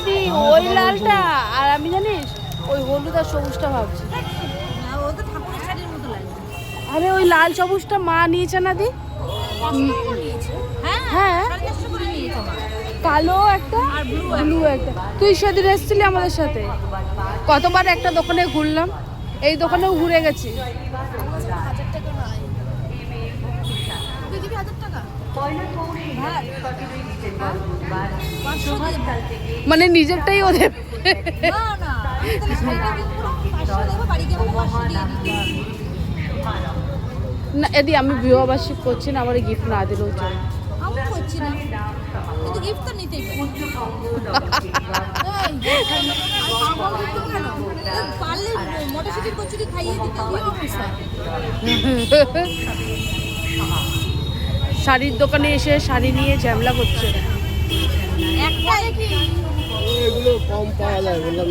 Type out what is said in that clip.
দি ওই লালটা, আর আমি জানিস ওই হলুদ আর সবুজটা ভাবছি। আরে ওই লাল সবুজটা মা নিয়েছে না দি? হ্যাঁ, কালো একটা আর ব্লু একটা। তুই সেদিন এসেছিলি আমাদের সাথে, কতবার একটা দোকানে ঘুরলাম, এই দোকানেও ঘুরে গেছি। মানে নিজেরটাই ও দেবে না? এদি আমি বিবাহবার্ষিক করছি না, আমার গিফট না দিলেও চলে। শাড়ির দোকানে এসে শাড়ি নিয়ে ঝামেলা করছে। এগুলো কম পাওয়া যায় বললাম।